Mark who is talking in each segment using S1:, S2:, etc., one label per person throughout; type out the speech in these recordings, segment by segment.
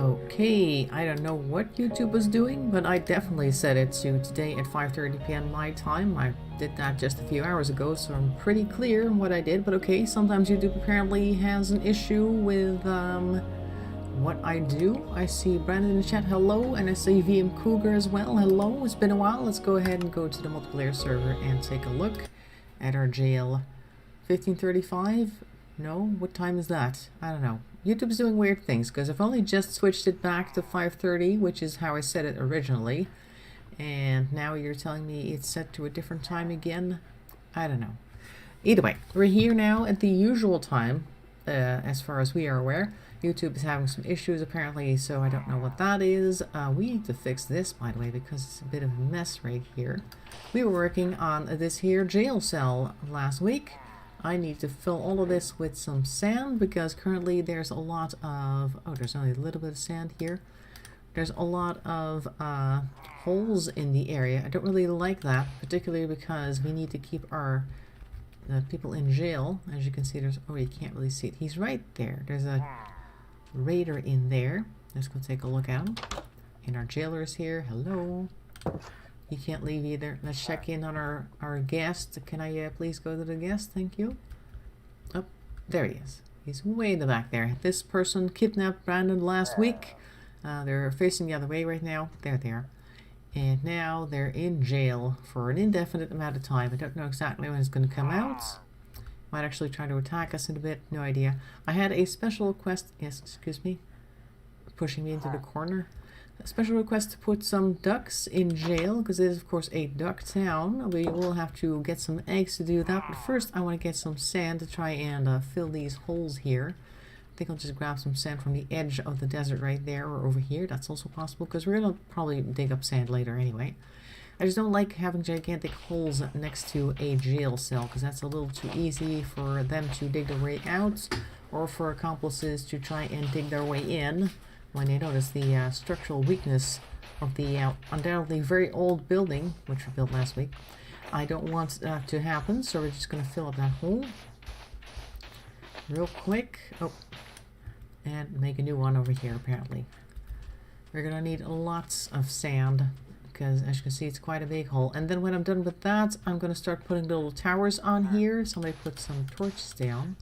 S1: Okay, I don't know what YouTube was doing, but I definitely set it to today at 5:30 p.m. my time. I did that just a few hours ago, so I'm pretty clear on what I did. But okay, sometimes YouTube apparently has an issue with what I do. I see Brandon in the chat, hello, and I see VM Cougar as well, hello. It's been a while. Let's go ahead and go to the multiplayer server and take a look at our jail. 15:35? No? What time is that? I don't know. YouTube's doing weird things, because I've only just switched it back to 5:30, which is how I set it originally. And now you're telling me it's set to a different time again? I don't know. Either way, we're here now at the usual time, as far as we are aware. YouTube is having some issues apparently, so I don't know what that is. We need to fix this, by the way, because it's a bit of a mess right here. We were working on this here jail cell last week. I need to fill all of this with some sand because currently there's a lot of... Oh, there's only a little bit of sand here. There's a lot of holes in the area. I don't really like that, particularly because we need to keep our people in jail. As you can see, there's... Oh, you can't really see it. He's right there. There's a raider in there. Let's go take a look at him. And our jailer's here. Hello. He can't leave either. Let's check in on our guest. Can I please go to the guest? Thank you. Oh, there he is. He's way in the back there. This person kidnapped Brandon last week. They're facing the other way right now. There they are. And now they're in jail for an indefinite amount of time. I don't know exactly when it's going to come out. Might actually try to attack us in a bit. No idea. I had a special request. Yes, excuse me. Pushing me into the corner. A special request to put some ducks in jail, because it is of course a duck town. We will have to get some eggs to do that, but first I want to get some sand to try and fill these holes here. I think I'll just grab some sand from the edge of the desert right there, or over here. That's also possible, because we're going to probably dig up sand later anyway. I just don't like having gigantic holes next to a jail cell, because that's a little too easy for them to dig their way out, or for accomplices to try and dig their way in. When they notice the structural weakness of the undoubtedly very old building, which we built last week. I don't want that to happen, so we're just going to fill up that hole real quick. Oh, and make a new one over here apparently. We're going to need lots of sand, because as you can see it's quite a big hole. And then when I'm done with that, I'm going to start putting little towers on here. Somebody put some torches down,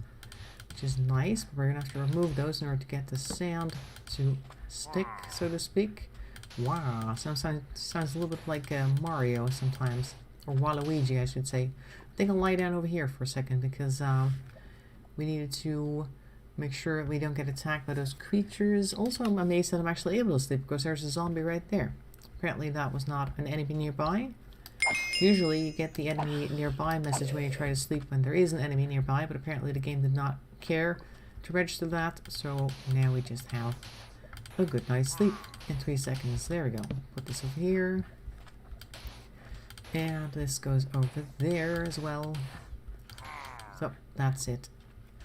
S1: which is nice, but we're going to have to remove those in order to get the sand to stick, so to speak. Wow, sounds a little bit like Mario sometimes, or Waluigi I should say. I think I'll lie down over here for a second, because we needed to make sure we don't get attacked by those creatures. Also, I'm amazed that I'm actually able to sleep, because there's a zombie right there. Apparently that was not an enemy nearby. Usually you get the enemy nearby message when you try to sleep when there is an enemy nearby, but apparently the game did not care to register that, so now we just have a good night's sleep in 3 seconds. There we go. Put this over here. And this goes over there as well. So that's it.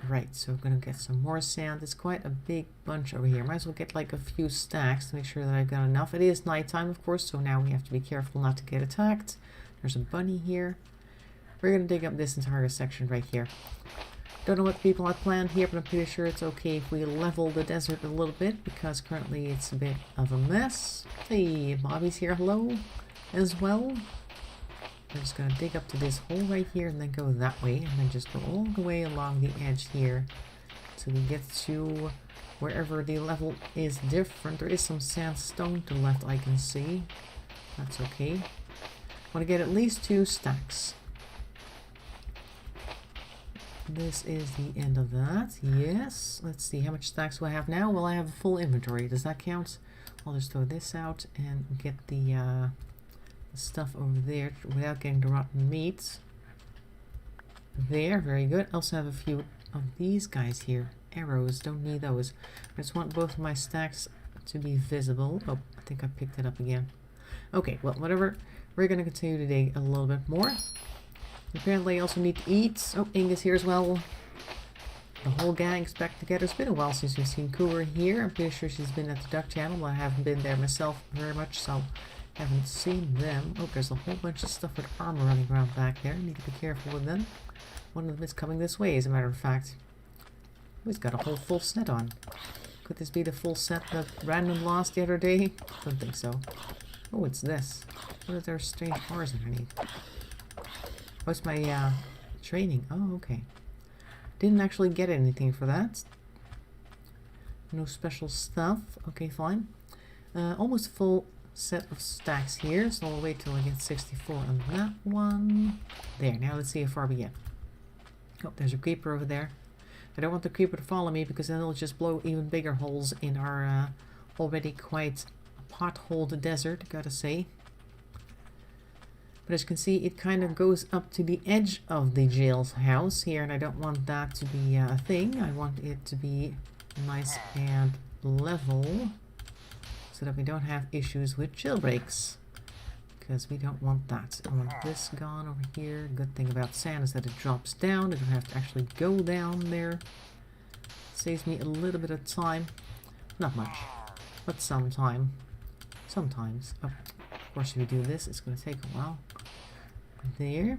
S1: Right, so we're going to get some more sand. It's quite a big bunch over here. Might as well get like a few stacks to make sure that I've got enough. It is nighttime, of course, so now we have to be careful not to get attacked. There's a bunny here. We're going to dig up this entire section right here. Don't know what people had planned here, but I'm pretty sure it's okay if we level the desert a little bit, because currently it's a bit of a mess. Hey, Bobby's here, hello, as well. I'm just going to dig up to this hole right here and then go that way, and then just go all the way along the edge here till we get to wherever the level is different. There is some sandstone to the left I can see. That's okay. I want to get at least 2 stacks. This is the end of that. Yes. Let's see. How much stacks do I have now? Well, I have a full inventory. Does that count? I'll just throw this out and get the stuff over there without getting the rotten meat. There. Very good. I also have a few of these guys here. Arrows. Don't need those. I just want both of my stacks to be visible. Oh, I think I picked it up again. Okay. Well, whatever. We're going to continue to dig a little bit more. Apparently I also need to eat. Oh, Inga's here as well. The whole gang's back together. It's been a while since we've seen Cougar here. I'm pretty sure she's been at the duck channel, but I haven't been there myself very much, so haven't seen them. Oh, there's a whole bunch of stuff with armor running around back there. Need to be careful with them. One of them is coming this way, as a matter of fact. Oh, he's got a whole full set on. Could this be the full set that Random lost the other day? Don't think so. Oh, it's this. What are there strange bars underneath? What's my training? Oh, okay. Didn't actually get anything for that. No special stuff. Okay, fine. Almost full set of stacks here, so I'll wait till I get 64 on that one. There, now let's see how far we get. Oh, there's a creeper over there. I don't want the creeper to follow me because then it'll just blow even bigger holes in our already quite potholed desert, gotta say. But as you can see, it kind of goes up to the edge of the jail's house here, and I don't want that to be a thing. I want it to be nice and level, so that we don't have issues with jailbreaks, because we don't want that. I want this gone over here. Good thing about sand is that it drops down. I don't have to actually go down there. Saves me a little bit of time. Not much, but some time. Sometimes. Oh, of course, if we do this, it's going to take a while. There.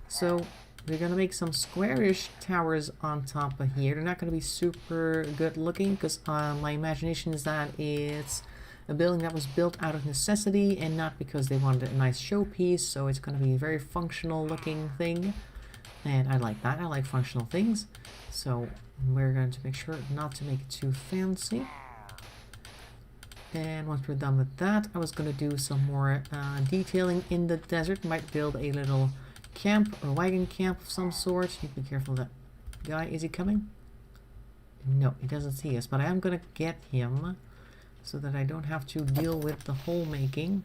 S1: So we're going to make some squarish towers on top of here. They're not going to be super good looking because my imagination is that it's a building that was built out of necessity and not because they wanted a nice showpiece. So it's going to be a very functional looking thing. And I like that. I like functional things. So we're going to make sure not to make it too fancy. And once we're done with that, I was going to do some more detailing in the desert. Might build a little camp or wagon camp of some sort. You be careful of that guy. Is he coming? No, he doesn't see us, but I am going to get him so that I don't have to deal with the hole making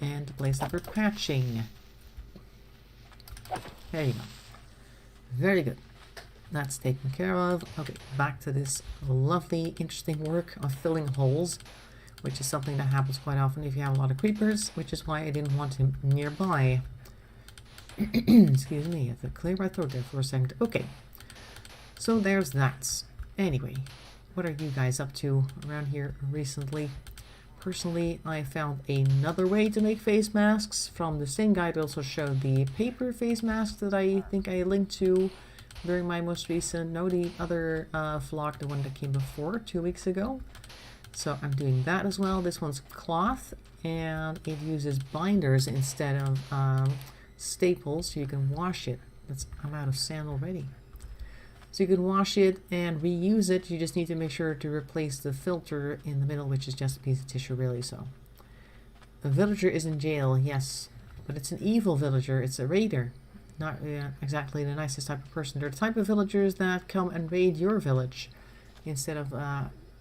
S1: and the place that we're patching. There you go. Very good. That's taken care of. Okay, back to this lovely, interesting work of filling holes, which is something that happens quite often if you have a lot of creepers, which is why I didn't want him nearby. Excuse me, I have to clear my throat there for a second. Okay, so there's that. Anyway, what are you guys up to around here recently? Personally, I found another way to make face masks from the same guy that also showed the paper face mask that I think I linked to during my most recent, no, the other vlog, the one that came before, 2 weeks ago. So I'm doing that as well. This one's cloth, and it uses binders instead of staples, so you can wash it. I'm out of sand already. So you can wash it and reuse it. You just need to make sure to replace the filter in the middle, which is just a piece of tissue, really. So a villager is in jail, yes, but it's an evil villager. It's a raider. Not exactly the nicest type of person. They're the type of villagers that come and raid your village instead of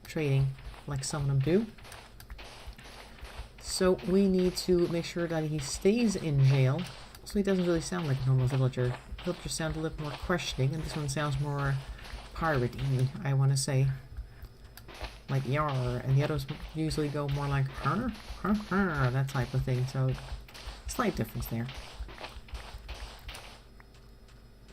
S1: trading like some of them do. So we need to make sure that he stays in jail. So he doesn't really sound like a normal villager. Villagers sound a little more questioning, and this one sounds more pirate-y, I want to say. Like yar, and the others usually go more like har, har, har, that type of thing. So slight difference there.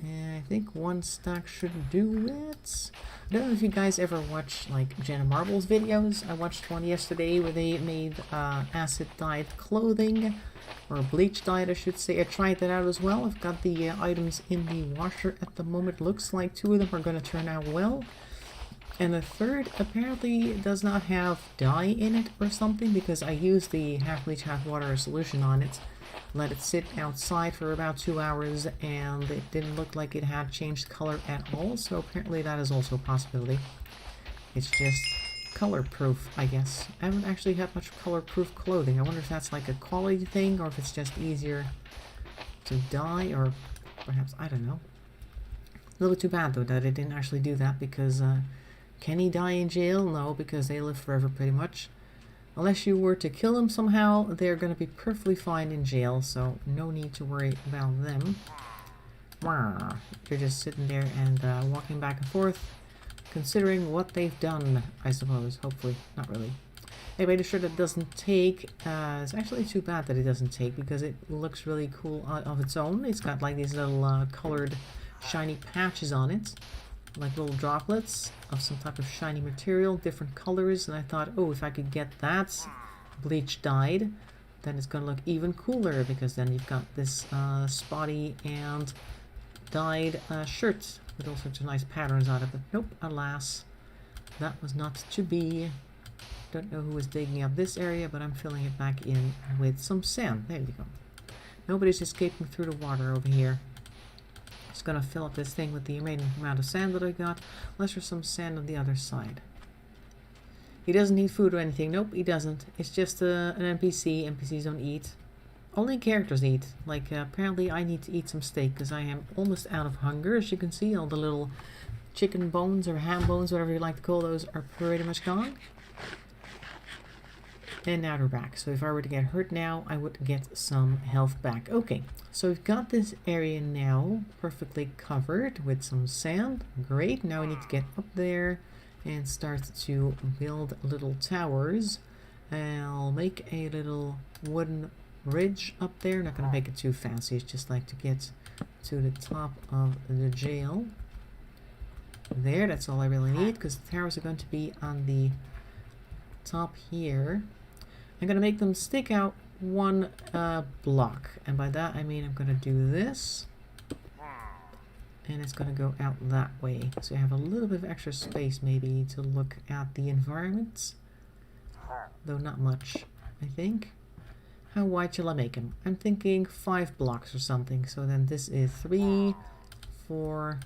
S1: And I think one stack should do it. I don't know if you guys ever watch like Jenna Marbles videos. I watched one yesterday where they made acid dyed clothing, or bleach dyed I should say. I tried that out as well. I've got the items in the washer at the moment. Looks like 2 of them are going to turn out well. And the third apparently does not have dye in it or something, because I used the half bleach half water solution on it. Let it sit outside for about 2 hours, and it didn't look like it had changed color at all, so apparently that is also a possibility. It's just color proof, I guess. I haven't actually had much color proof clothing. I wonder if that's like a quality thing, or if it's just easier to dye, or perhaps, I don't know. A little too bad though that it didn't actually do that, because can he die in jail? No, because they live forever pretty much. Unless you were to kill them somehow, they're going to be perfectly fine in jail, so no need to worry about them. They're just sitting there and walking back and forth, considering what they've done, I suppose. Hopefully. Not really. Anyway, the shirt that doesn't take, it's actually too bad that it doesn't take, because it looks really cool of its own. It's got like these little colored shiny patches on it, like little droplets of some type of shiny material, different colors, and I thought, oh, if I could get that bleach dyed, then it's gonna look even cooler, because then you've got this spotty and dyed shirt with all sorts of nice patterns on it. But nope, alas, That was not to be. Don't know who was digging up this area, but I'm filling it back in with some sand. There you go. Nobody's escaping through the water over here. Just gonna fill up this thing with the remaining amount of sand that I got. Unless there's some sand on the other side. He doesn't need food or anything. Nope, he doesn't. It's just an NPC. NPCs don't eat. Only characters eat. Like, apparently I need to eat some steak because I am almost out of hunger. As you can see, all the little chicken bones or ham bones, whatever you like to call those, are pretty much gone. And now they're back. So if I were to get hurt now, I would get some health back. Okay, so we've got this area now perfectly covered with some sand. Great, now we need to get up there and start to build little towers. I'll make a little wooden bridge up there. Not going to make it too fancy. It's just like to get to the top of the jail. There, that's all I really need because the towers are going to be on the top here. I'm going to make them stick out one block, and by that I mean I'm going to do this, and it's going to go out that way, so you have a little bit of extra space maybe to look at the environment, though not much, I think. How wide shall I make them? I'm thinking 5 blocks or something, so then this is 3, 4,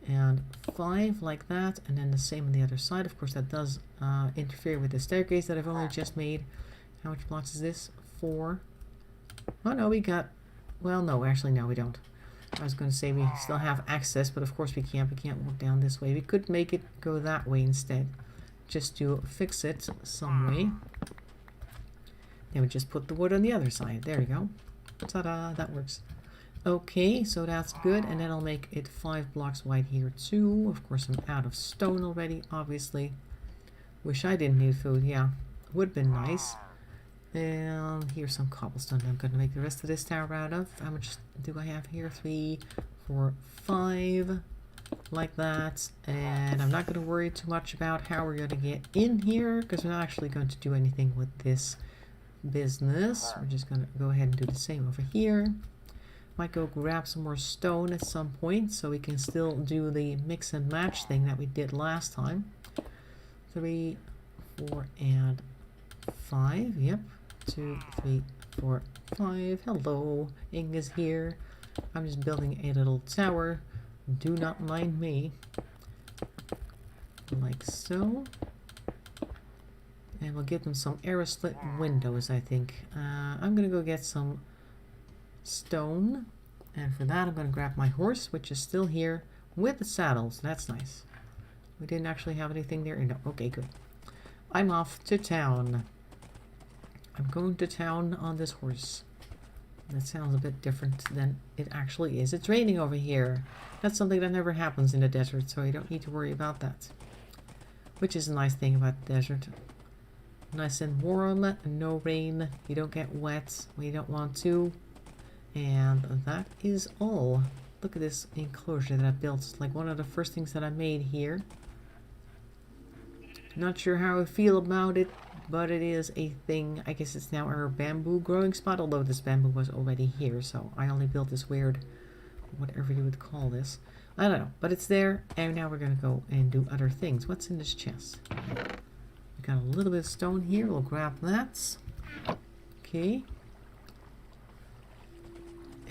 S1: and 5 like that, and then the same on the other side. Of course that does interfere with the staircase that I've only just made. How much blocks is this? 4. Oh no, we got, well no, actually no we don't. I was going to say we still have access, but of course we can't walk down this way. We could make it go that way instead, just to fix it some way. Then we just put the wood on the other side. There we go. Ta-da, that works. Okay, so that's good, and then I'll make it 5 blocks wide here too. Of course I'm out of stone already, obviously. Wish I didn't need food, yeah. Would have been nice. And here's some cobblestone I'm going to make the rest of this tower out of. How much do I have here? 3, 4, 5. Like that. And I'm not going to worry too much about how we're going to get in here, because we're not actually going to do anything with this business. We're just going to go ahead and do the same over here. Might go grab some more stone at some point so we can still do the mix and match thing that we did last time. 3, 4, and 5. Yep. 2, 3, 4, 5. Hello, Ing is here. I'm just building a little tower. Do not mind me. Like so. And we'll give them some arrow slit windows, I think. I'm gonna go get some stone, and for that I'm going to grab my horse, which is still here with the saddles. That's nice. We didn't actually have anything there. No. Okay, good. I'm off to town. I'm going to town on this horse. That sounds a bit different than it actually is. It's raining over here. That's something that never happens in the desert, so you don't need to worry about that, which is a nice thing about the desert. Nice and warm, no rain. You don't get wet when you don't want to. And that is all. Look at this enclosure that I built. It's like one of the first things that I made here. Not sure how I feel about it, but it is a thing. I guess it's now our bamboo growing spot, although this bamboo was already here, so I only built this weird, whatever you would call this. I don't know, but it's there, and now we're going to go and do other things. What's in this chest? We got a little bit of stone here. We'll grab that. Okay.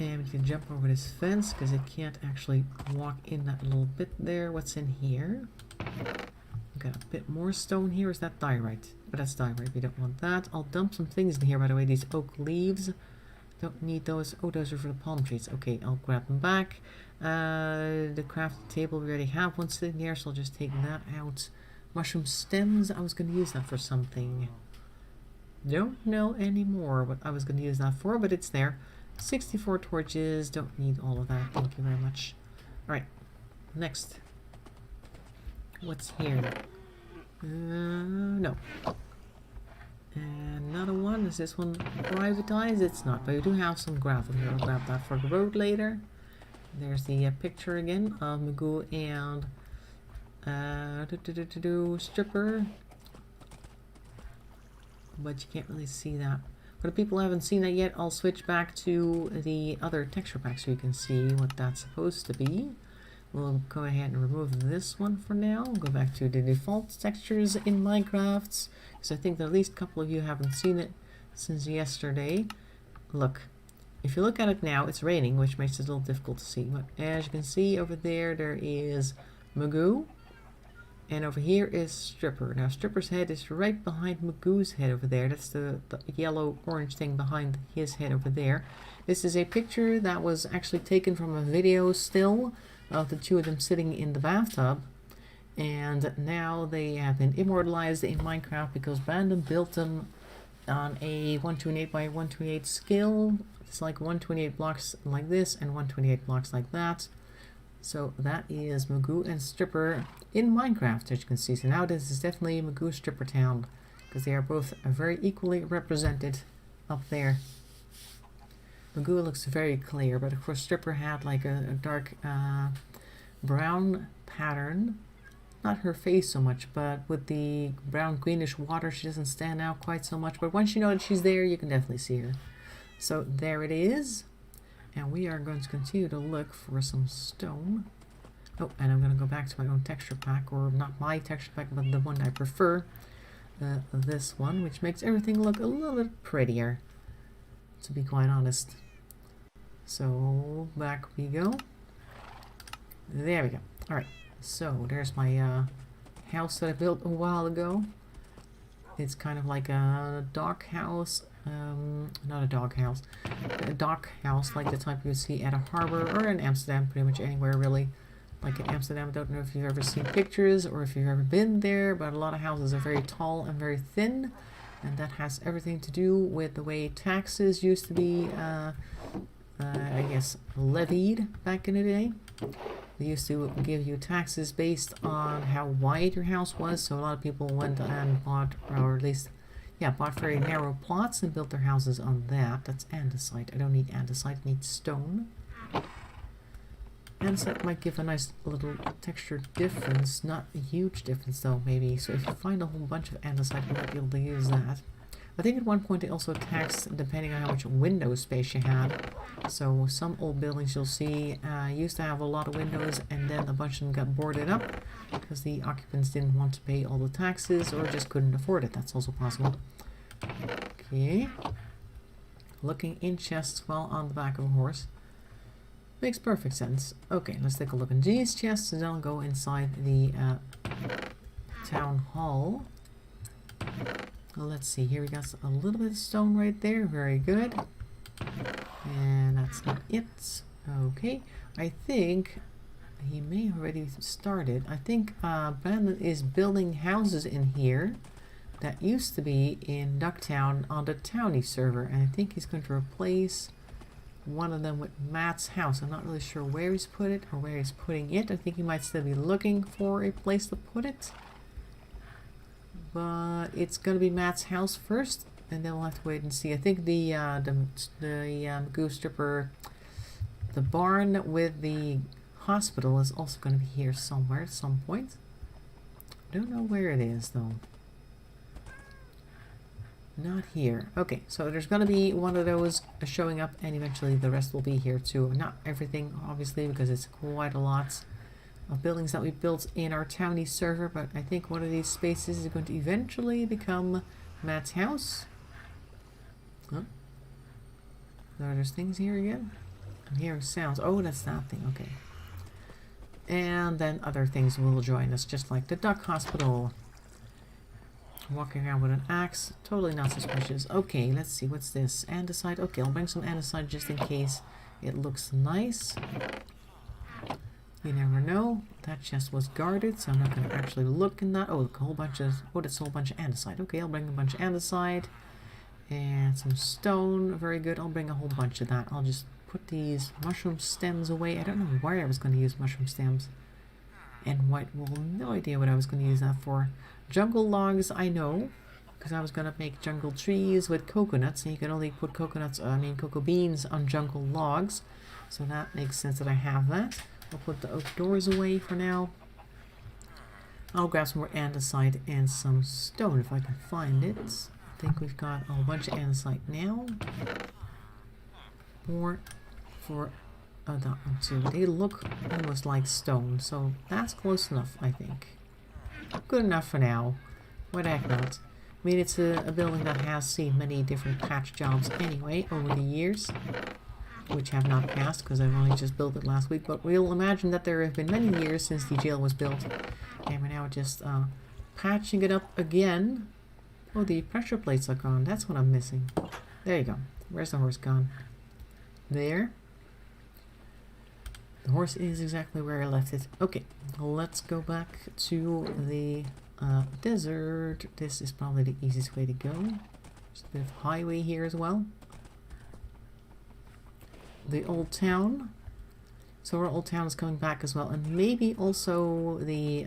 S1: And we can jump over this fence because it can't actually walk in that little bit there. What's in here? We've got a bit more stone here. Is that diorite? But that's diorite. We don't want that. I'll dump some things in here, by the way. These oak leaves. Don't need those. Oh, those are for the palm trees. Okay, I'll grab them back. The crafting table, we already have one sitting there, so I'll just take that out. Mushroom stems. I was going to use that for something. Don't know anymore what I was going to use that for, but it's there. 64 torches, don't need all of that, thank you very much. Alright, next. What's here? No. And another one, is this one privatized? It's not, but we do have some gravel here. I'll grab that for the road later. There's the picture again of Magoo and Stripper. But you can't really see that. For the people who haven't seen that yet, I'll switch back to the other texture pack so you can see what that's supposed to be. We'll go ahead and remove this one for now. Go back to the default textures in Minecraft, because I think that at least a couple of you haven't seen it since yesterday. Look, if you look at it now, it's raining, which makes it a little difficult to see. But as you can see over there, there is Magoo, and over here is Stripper. Now Stripper's head is right behind Magoo's head over there. That's the yellow-orange thing behind his head over there. This is a picture that was actually taken from a video still of the two of them sitting in the bathtub, and now they have been immortalized in Minecraft because Bandom built them on a 128 by 128 scale. It's like 128 blocks like this and 128 blocks like that. So that is Magoo and Stripper in Minecraft, as you can see. So now this is definitely Magoo Stripper Town, because they are both very equally represented up there. Magoo looks very clear, but of course Stripper had like a dark brown pattern. Not her face so much, but with the brown greenish water she doesn't stand out quite so much. But once you know that she's there, you can definitely see her. So there it is. And we are going to continue to look for some stone. Oh, and I'm going to go back to my own texture pack, or not my texture pack, but the one I prefer. This one, which makes everything look a little bit prettier, to be quite honest. So back we go. There we go. Alright, so there's my house that I built a while ago. It's kind of like a dog house. Not a dog house. A dock house, like the type you would see at a harbor or in Amsterdam, pretty much anywhere really. Like in Amsterdam, I don't know if you've ever seen pictures or if you've ever been there, but a lot of houses are very tall and very thin. And that has everything to do with the way taxes used to be, I guess, levied back in the day. They used to give you taxes based on how wide your house was, so a lot of people went and bought, or at least, yeah, bought very narrow plots and built their houses on that. That's andesite. I don't need andesite, I need stone. Andesite might give a nice little texture difference, not a huge difference though, maybe. So if you find a whole bunch of andesite, you might be able to use that. I think at one point they also taxed depending on how much window space you had. So some old buildings you'll see used to have a lot of windows, and then a bunch of them got boarded up because the occupants didn't want to pay all the taxes or just couldn't afford it. That's also possible. Okay. Looking in chests while on the back of a horse. Makes perfect sense. Okay, let's take a look in these chests and then I'll go inside the town hall. Let's see, here we got a little bit of stone right there, very good. And that's not it. Okay, I think he may have already started. I think Brandon is building houses in here that used to be in Ducktown on the Townie server, and I think he's going to replace one of them with Matt's house. I'm not really sure where he's put it or where he's putting it. I think he might still be looking for a place to put it. But it's gonna be Matt's house first, and then we'll have to wait and see. I think the Goose Stripper, the barn with the hospital is also gonna be here somewhere at some point. I don't know where it is though. Not here. Okay, so there's gonna be one of those showing up, and eventually the rest will be here too. Not everything, obviously, because it's quite a lot of buildings that we built in our Townie server, but I think one of these spaces is going to eventually become Matt's house. Huh? There's things here again. I'm hearing sounds. Oh, that's that thing. Okay. And then other things will join us, just like the duck hospital. Walking around with an axe. Totally not suspicious. Okay, let's see. What's this? Andesite. Okay, I'll bring some andesite just in case it looks nice. You never know. That chest was guarded, so I'm not going to actually look in that. Oh, look, a whole bunch of... Oh, that's a whole bunch of andesite. Okay, I'll bring a bunch of andesite. And some stone. Very good. I'll bring a whole bunch of that. I'll just put these mushroom stems away. I don't know why I was going to use mushroom stems. And white wool. No idea what I was going to use that for. Jungle logs, I know. Because I was going to make jungle trees with coconuts. And you can only put cocoa beans on jungle logs. So that makes sense that I have that. I'll put the oak doors away for now. I'll grab some more andesite and some stone if I can find it. I think we've got a whole bunch of andesite now. More for that one too. They look almost like stone, so that's close enough, I think. Good enough for now. Why the heck not? I mean, it's a building that has seen many different patch jobs anyway over the years, which have not passed because I've only just built it last week. But we'll imagine that there have been many years since the jail was built, and we're now just patching it up again. Oh, the pressure plates are gone. That's what I'm missing. There you go. Where's the horse gone? There. The horse is exactly where I left it. Okay, let's go back to the desert. This is probably the easiest way to go. Just a bit of highway here as well. The old town. So our old town is coming back as well. And maybe also the,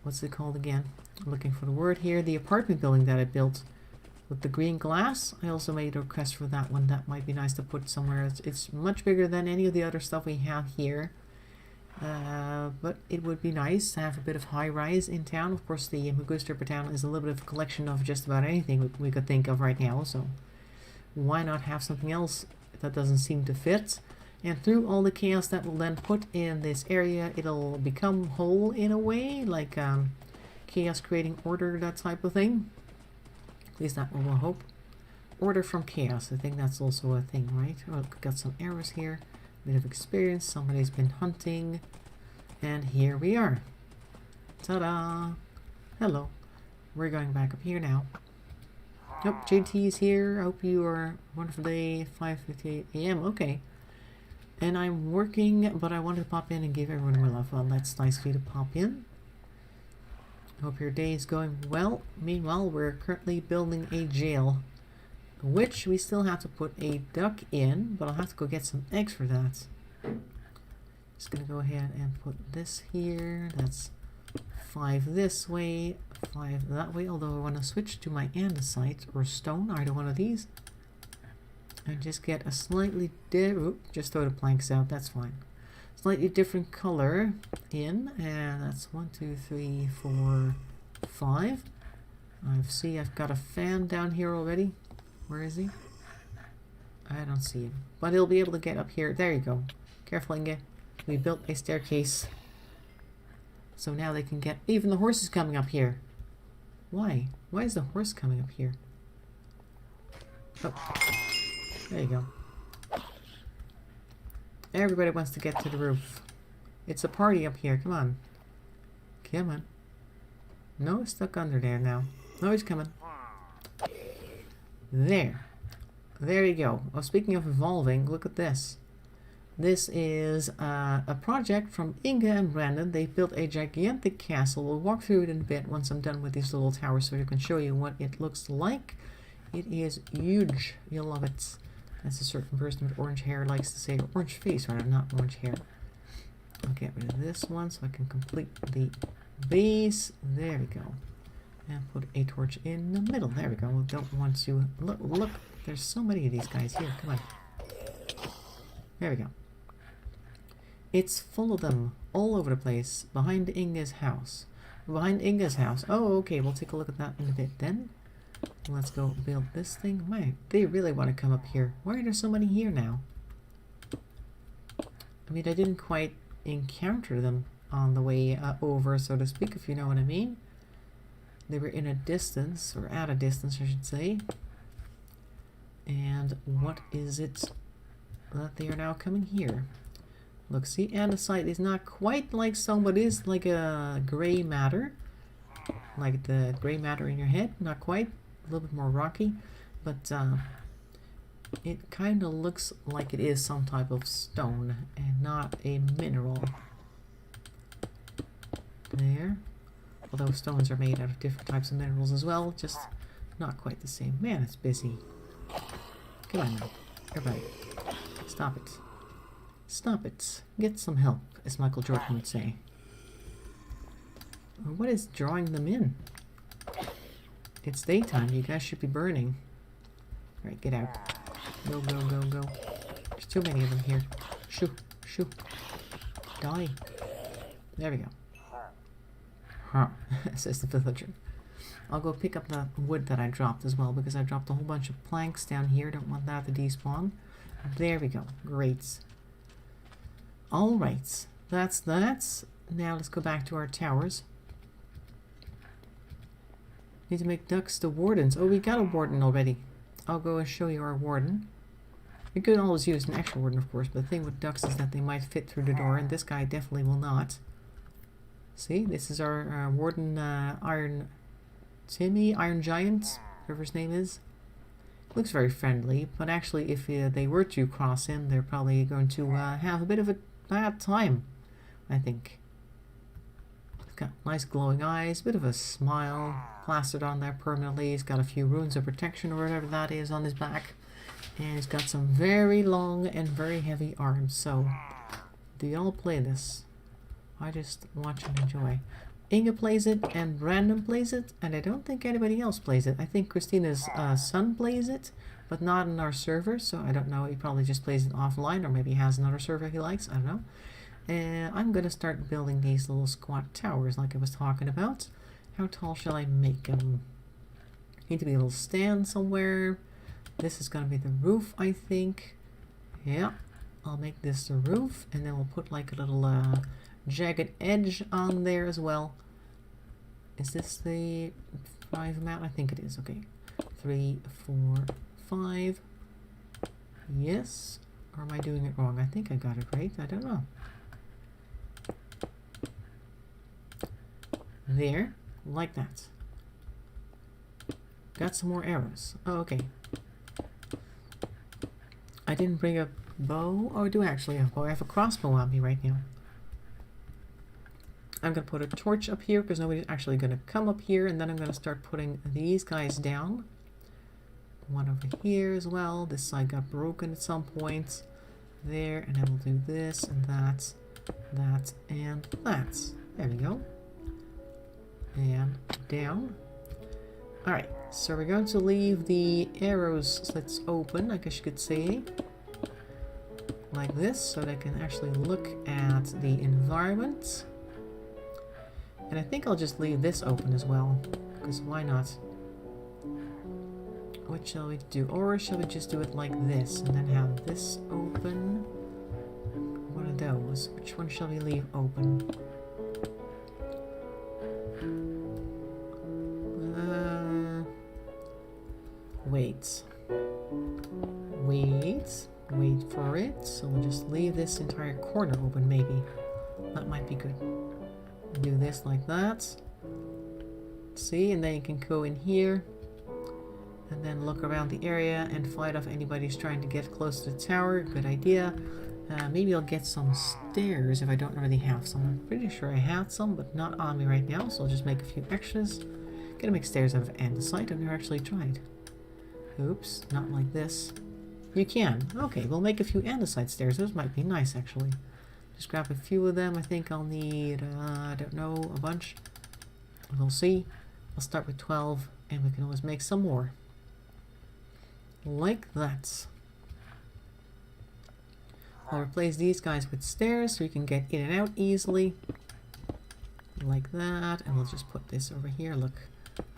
S1: what's it called again? I'm looking for the word here. The apartment building that I built with the green glass. I also made a request for that one. That might be nice to put somewhere. It's much bigger than any of the other stuff we have here. But it would be nice to have a bit of high-rise in town. Of course, the Magustripper town is a little bit of a collection of just about anything we could think of right now. So why not have something else that doesn't seem to fit? And through all the chaos that we'll then put in this area, it'll become whole in a way, like chaos creating order, that type of thing. At least that one we'll hope. Order from chaos. I think that's also a thing, right? Oh, got some arrows here. Bit of experience. Somebody's been hunting. And here we are. Ta-da! Hello. We're going back up here now. Nope, JT is here. I hope you are a wonderful day. 5:58 a.m. Okay. And I'm working, but I wanted to pop in and give everyone a love. Well, that's nice for you to pop in. Hope your day is going well. Meanwhile, we're currently building a jail, which we still have to put a duck in, but I'll have to go get some eggs for that. Just gonna go ahead and put this here. That's 5 this way, 5 that way, although I want to switch to my andesite or stone, either one of these, and just get a slightly just throw the planks out, that's fine. Slightly different color in, and that's 1, 2, 3, 4, 5. I've got a fan down here already. Where is he? I don't see him, but he'll be able to get up here. There you go. Careful, Inge. We built a staircase, so now they can get. Even the horse is coming up here. Why? Why is the horse coming up here? Oh, there you go. Everybody wants to get to the roof. It's a party up here. Come on. Come on. No, it's stuck under there now. No, he's coming. There. There you go. Oh, speaking of evolving, look at this. This is a project from Inge and Brandon. They built a gigantic castle. We'll walk through it in a bit once I'm done with these little towers so I can show you what it looks like. It is huge. You'll love it. As a certain person with orange hair likes to say, orange face, rather, not orange hair. I'll get rid of this one so I can complete the base. There we go. And put a torch in the middle. There we go. We don't want to... Look, there's so many of these guys here. Come on. There we go. It's full of them all over the place. Behind Inge's house. Behind Inge's house. Oh, okay. We'll take a look at that in a bit then. Let's go build this thing. Man, they really want to come up here. Why are there so many here now? I mean, I didn't quite encounter them on the way over, so to speak, if you know what I mean. They were in a distance, or at a distance, I should say. And what is it that they are now coming here? Look, see, andesite is not quite like stone, but is like a gray matter. Like the gray matter in your head, not quite. A little bit more rocky, but it kind of looks like it is some type of stone and not a mineral. There. Although stones are made out of different types of minerals as well, just not quite the same. Man, it's busy. Come on now. Everybody. Stop it. Stop it. Get some help, as Michael Jordan would say. What is drawing them in? It's daytime. You guys should be burning. Alright, get out. Go, go, go, go. There's too many of them here. Shoo, shoo. Die. There we go. Huh, says the villager. I'll go pick up the wood that I dropped as well, because I dropped a whole bunch of planks down here. Don't want that to despawn. There we go. Great. Alright, that's that. Now let's go back to our towers. Need to make ducks the wardens. Oh, we got a warden already. I'll go and show you our warden. You could always use an extra warden, of course, but the thing with ducks is that they might fit through the door, and this guy definitely will not. See, this is our warden, Iron Giant, whatever his name is. Looks very friendly, but actually if they were to cross him, they're probably going to have a bit of a bad time, I think. He's got nice glowing eyes, bit of a smile plastered on there permanently. He's got a few runes of protection or whatever that is on his back. And he's got some very long and very heavy arms. So, do y'all play this? I just watch and enjoy. Inge plays it and Brandon plays it, and I don't think anybody else plays it. I think Christina's son plays it, but not in our server, so I don't know. He probably just plays it offline, or maybe he has another server he likes. I don't know. And I'm going to start building these little squat towers like I was talking about. How tall shall I make them? Need to be a little stand somewhere. This is going to be the roof, I think. Yeah, I'll make this the roof, and then we'll put like a little jagged edge on there as well. Is this the 5 amount? I think it is. Okay, 3, 4, 5. Yes, or am I doing it wrong? I think I got it right. I don't know. There, like that. Got some more arrows. Oh, okay. I didn't bring a bow. Oh, I do actually have a bow. I have a crossbow on me right now. I'm going to put a torch up here because nobody's actually going to come up here. And then I'm going to start putting these guys down. One over here as well. This side got broken at some point. There. And then we'll do this and that, that, and that. There we go. And down. Alright, so we're going to leave the arrows slits open, I guess you could say. Like this, so they can actually look at the environment. And I think I'll just leave this open as well, because why not? What shall we do? Or shall we just do it like this, and then have this open? What are those? Which one shall we leave open? Wait for it. So we'll just leave this entire corner open, maybe. That might be good. Do this like that. See, and then you can go in here and then look around the area and fight off anybody's trying to get close to the tower. Good idea. Maybe I'll get some stairs if I don't already have some. I'm pretty sure I had some, but not on me right now, so I'll just make a few extras. Gonna make stairs out of andesite. I've never actually tried. Oops, not like this. You can. Okay, we'll make a few andesite stairs. Those might be nice, actually. Just grab a few of them. I think I'll need, I don't know, a bunch. We'll see. I'll start with 12, and we can always make some more. Like that. I'll replace these guys with stairs so you can get in and out easily. Like that. And we'll just put this over here. Look.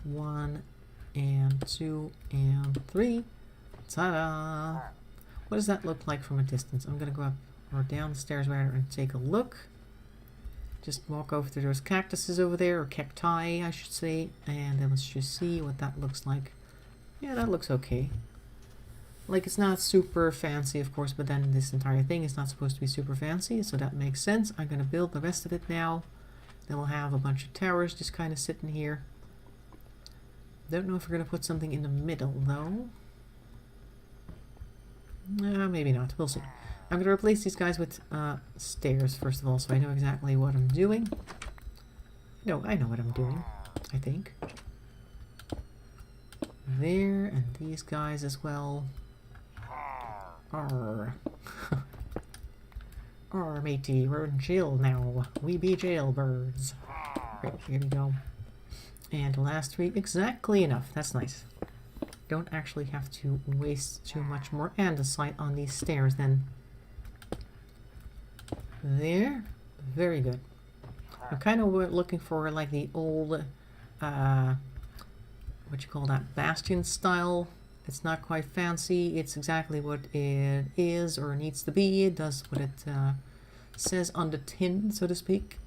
S1: 1 and 2 and 3. Ta-da! What does that look like from a distance? I'm going to go up or down the stairs rather and take a look. Just walk over to those cactuses over there, or cacti I should say, and then let's just see what that looks like. Yeah, that looks okay. Like, it's not super fancy, of course, but then this entire thing is not supposed to be super fancy, so that makes sense. I'm going to build the rest of it now. Then we'll have a bunch of towers just kind of sitting here. Don't know if we're going to put something in the middle, though. Maybe not. We'll see. I'm going to replace these guys with stairs, first of all, so I know exactly what I'm doing. No, I know what I'm doing, I think. There, and these guys as well. Arr. Arr, matey, we're in jail now. We be jailbirds. Right, here we go. And the last 3, exactly enough. That's nice. Don't actually have to waste too much more andesite on these stairs then. There. Very good. I'm kind of looking for like the old, what you call that, bastion style. It's not quite fancy. It's exactly what it is or needs to be. It does what it says on the tin, so to speak.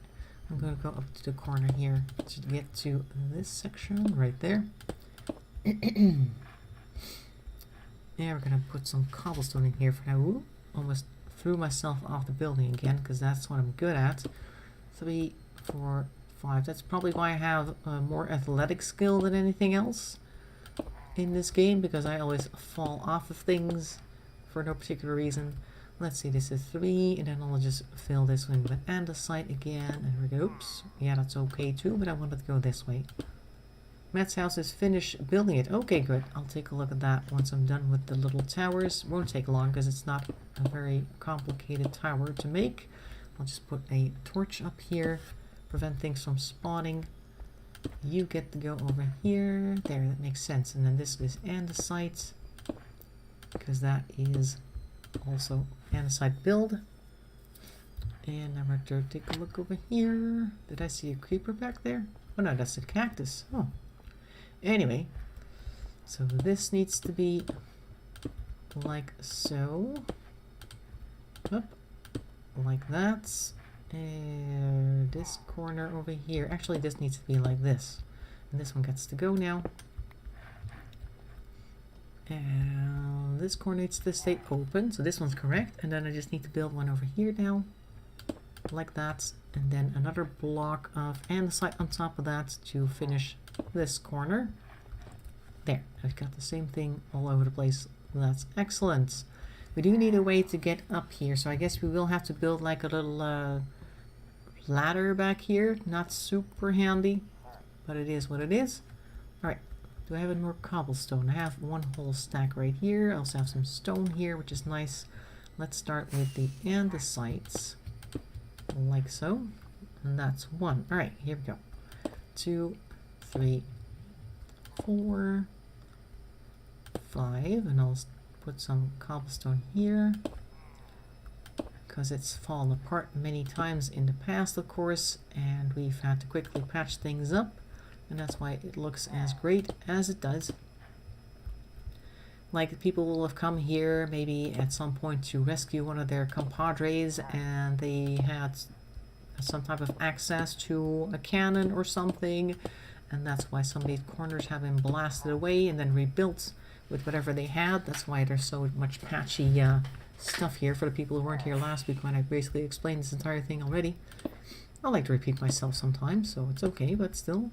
S1: I'm going to go up to the corner here to get to this section right there. Yeah, we're going to put some cobblestone in here for now. Ooh, almost threw myself off the building again, because that's what I'm good at. 3, 4, 5. That's probably why I have more athletic skill than anything else in this game, because I always fall off of things for no particular reason. Let's see, this is 3, and then I'll just fill this one with andesite again, and we go. Oops, yeah, that's okay too, but I wanted to go this way. Matt's house is finished building it. Okay, good. I'll take a look at that once I'm done with the little towers. Won't take long because it's not a very complicated tower to make. I'll just put a torch up here, prevent things from spawning. You get to go over here. There, that makes sense. And then this is andesite, because that is also andesite build. And I'm going to take a look over here. Did I see a creeper back there? Oh no, that's a cactus. Oh. Anyway, so this needs to be like so. Up, like that. And this corner over here. Actually, this needs to be like this. And this one gets to go now. And this corner needs to stay open. So this one's correct. And then I just need to build one over here now. Like that. And then another block of andesite on top of that to finish this corner. There. I've got the same thing all over the place. That's excellent. We do need a way to get up here. So I guess we will have to build like a little ladder back here. Not super handy, but it is what it is. Alright. Do I have any more cobblestone? I have one whole stack right here. I also have some stone here, which is nice. Let's start with the andesites. Like so. And that's 1. Alright, here we go. 2, 3, 4, 5. And I'll put some cobblestone here, because it's fallen apart many times in the past, of course, and we've had to quickly patch things up, and that's why it looks as great as it does. Like, people will have come here maybe at some point to rescue one of their compadres, and they had some type of access to a cannon or something, and that's why some of these corners have been blasted away and then rebuilt with whatever they had. That's why there's so much patchy stuff here for the people who weren't here last week when I basically explained this entire thing already. I like to repeat myself sometimes, so it's okay, but still,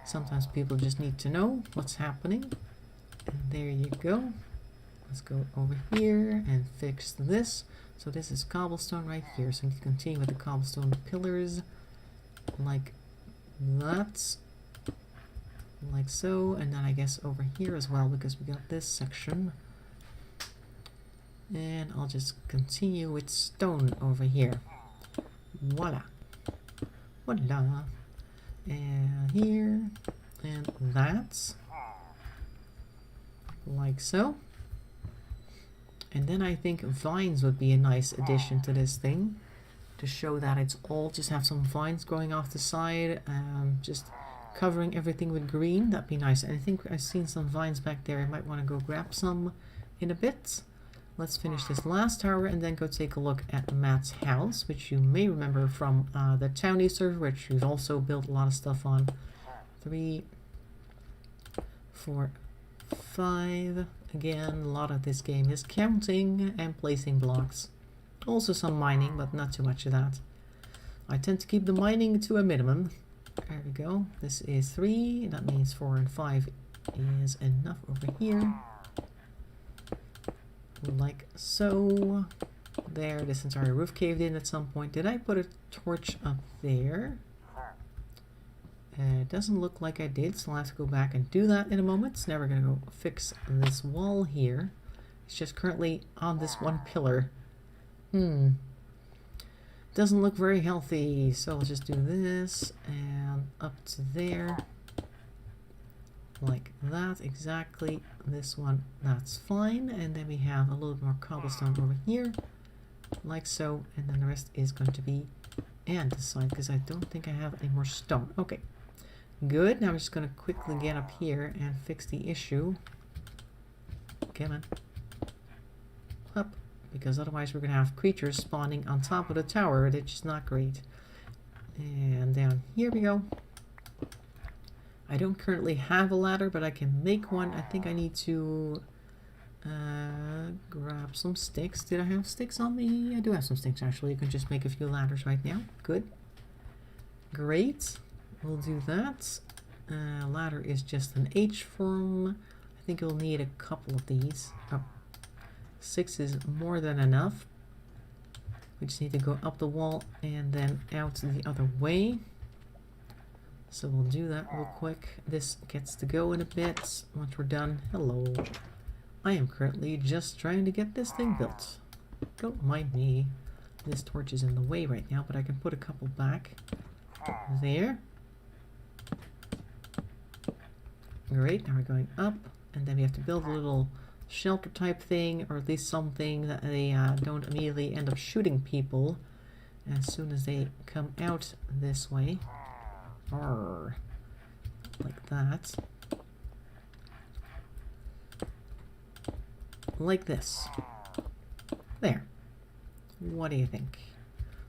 S1: sometimes people just need to know what's happening. And there you go. Let's go over here and fix this. So this is cobblestone right here, so I need to continue with the cobblestone pillars like that. Like so, and then I guess over here as well, because we got this section. And I'll just continue with stone over here. Voila. Voila. And here. And that. Like so. And then I think vines would be a nice addition to this thing. To show that it's all, just have some vines growing off the side. Just covering everything with green. That'd be nice. And I think I've seen some vines back there. I might want to go grab some in a bit. Let's finish this last tower and then go take a look at Matt's house, which you may remember from the Townie server, which we've also built a lot of stuff on. 3, 4, 5. Again, a lot of this game is counting and placing blocks. Also some mining, but not too much of that. I tend to keep the mining to a minimum. There we go. This is 3. That means 4 and 5 is enough over here. Like so. There, this entire roof caved in at some point. Did I put a torch up there? It doesn't look like I did, so I'll have to go back and do that in a moment. Now we're going to go fix this wall here. It's just currently on this one pillar. Doesn't look very healthy, so I'll just do this and up to there. Like that, exactly. This one, that's fine. And then we have a little more cobblestone over here. Like so. And then the rest is going to be andesite, because I don't think I have any more stone. Okay. Good. Now I'm just going to quickly get up here and fix the issue. Come on. Up. because otherwise we're going to have creatures spawning on top of the tower, which is not great. And down here we go. I don't currently have a ladder, but I can make one. I think I need to grab some sticks. Did I have sticks on me? I do have some sticks, actually. You can just make a few ladders right now. Good. Great. We'll do that. Ladder is just an H form. I think you'll need a couple of these. Oh, 6 is more than enough. We just need to go up the wall and then out the other way. So we'll do that real quick. This gets to go in a bit once we're done. Hello. I am currently just trying to get this thing built. Don't mind me. This torch is in the way right now, but I can put a couple back. There. Great, now we're going up, and then we have to build a little shelter type thing, or at least something that they don't immediately end up shooting people as soon as they come out this way. Arr. Like that. Like this. There. What do you think?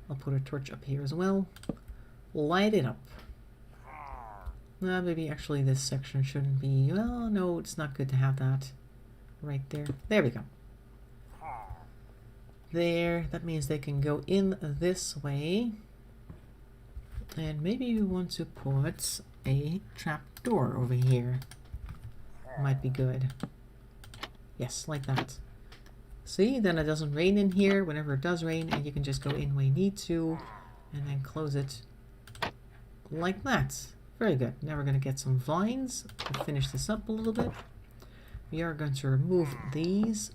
S1: I'll put a torch up here as well. Light it up. Maybe actually this section shouldn't be... Well, no, it's not good to have that right there. There we go. There. That means they can go in this way. And maybe we want to put a trapdoor over here. Might be good. Yes, like that. See, then it doesn't rain in here whenever it does rain, and you can just go in when you need to, and then close it like that. Very good. Now we're going to get some vines to finish this up a little bit. We are going to remove these.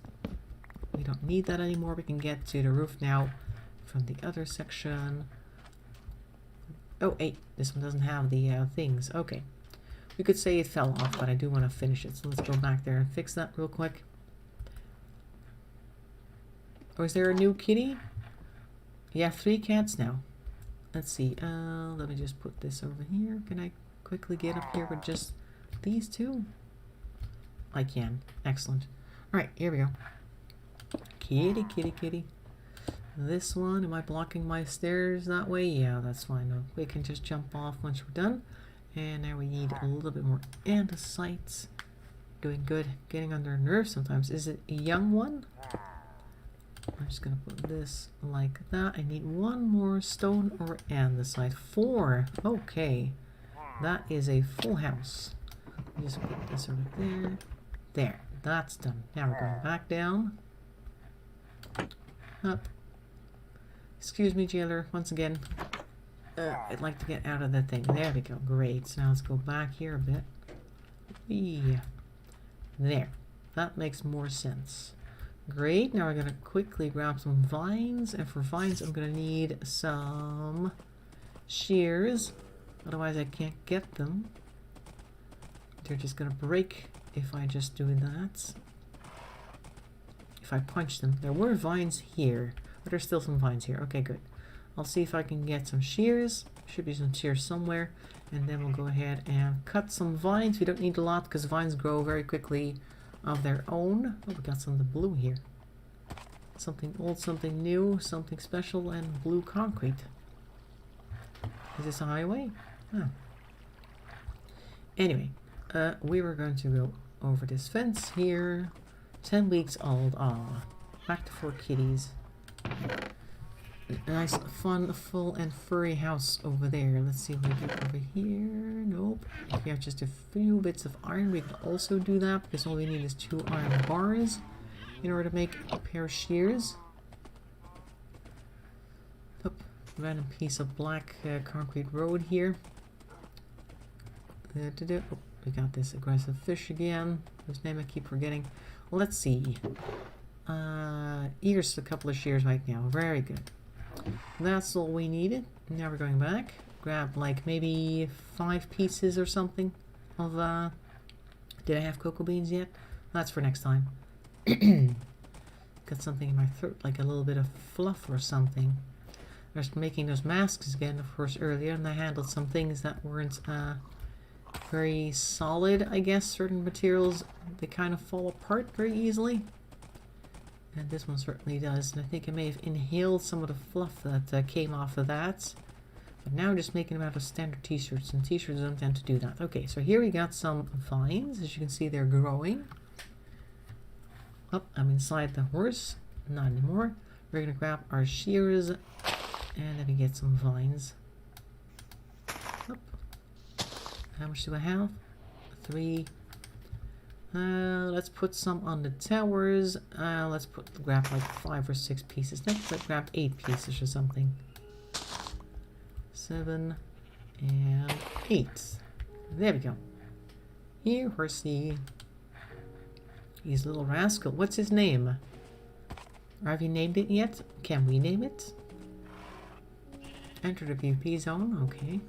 S1: We don't need that anymore. We can get to the roof now from the other section. Oh, hey, this one doesn't have the things. Okay. We could say it fell off, but I do want to finish it. So let's go back there and fix that real quick. Oh, is there a new kitty? You have 3 cats now. Let's see. Let me just put this over here. Can I quickly get up here with just these 2? I can. Excellent. Alright, here we go. Kitty, kitty, kitty. This one, am I blocking my stairs that way? Yeah, that's fine. No, we can just jump off once we're done. And now we need a little bit more andesite. Doing good. Getting under nerves sometimes. Is it a young one? I'm just going to put this like that. I need 1 more stone or andesite. 4. Okay. That is a full house. Just put this over there. There. That's done. Now we're going back down. Up. Excuse me, jailer, once again. I'd like to get out of that thing. There we go. Great. So now let's go back here a bit. Yeah. There. That makes more sense. Great. Now we're going to quickly grab some vines. And for vines, I'm going to need some shears. Otherwise, I can't get them. They're just going to break if I just do that. If I punch them. There were vines here. But there's still some vines here. Okay, good. I'll see if I can get some shears. Should be some shears somewhere. And then we'll go ahead and cut some vines. We don't need a lot because vines grow very quickly of their own. Oh, we got something blue here. Something old, something new, something special, and blue concrete. Is this a highway? Oh. Anyway, we were going to go over this fence here. 10 weeks old. Ah, back to 4 kitties. Nice, fun, full, and furry house over there. Let's see what we do over here. Nope. If we have just a few bits of iron, we can also do that because all we need is 2 iron bars in order to make a pair of shears. Oop, random piece of black concrete road here. Oh, we got this aggressive fish again, whose name I keep forgetting. Let's see. Here's a couple of shears right now. Very good. That's all we needed. Now we're going back. Grab like maybe 5 pieces or something of did I have cocoa beans yet? That's for next time. Got something in my throat, like a little bit of fluff or something. I was making those masks again, of course, earlier, and I handled some things that weren't very solid, I guess. Certain materials, they kind of fall apart very easily. And this one certainly does. And I think I may have inhaled some of the fluff that came off of that. But now we're just making them out of standard t-shirts, and t-shirts don't tend to do that. Okay, so here we got some vines. As you can see, they're growing. Oh, I'm inside the horse. Not anymore. We're going to grab our shears, and then we get some vines. Oh. How much do I have? 3. Let's put some on the towers. Let's grab like 5 or 6 pieces. Let's grab 8 pieces or something. 7 and 8. There we go. Here, horsey. He's a little rascal. What's his name? Have you named it yet? Can we name it? Enter the PvP zone. Okay.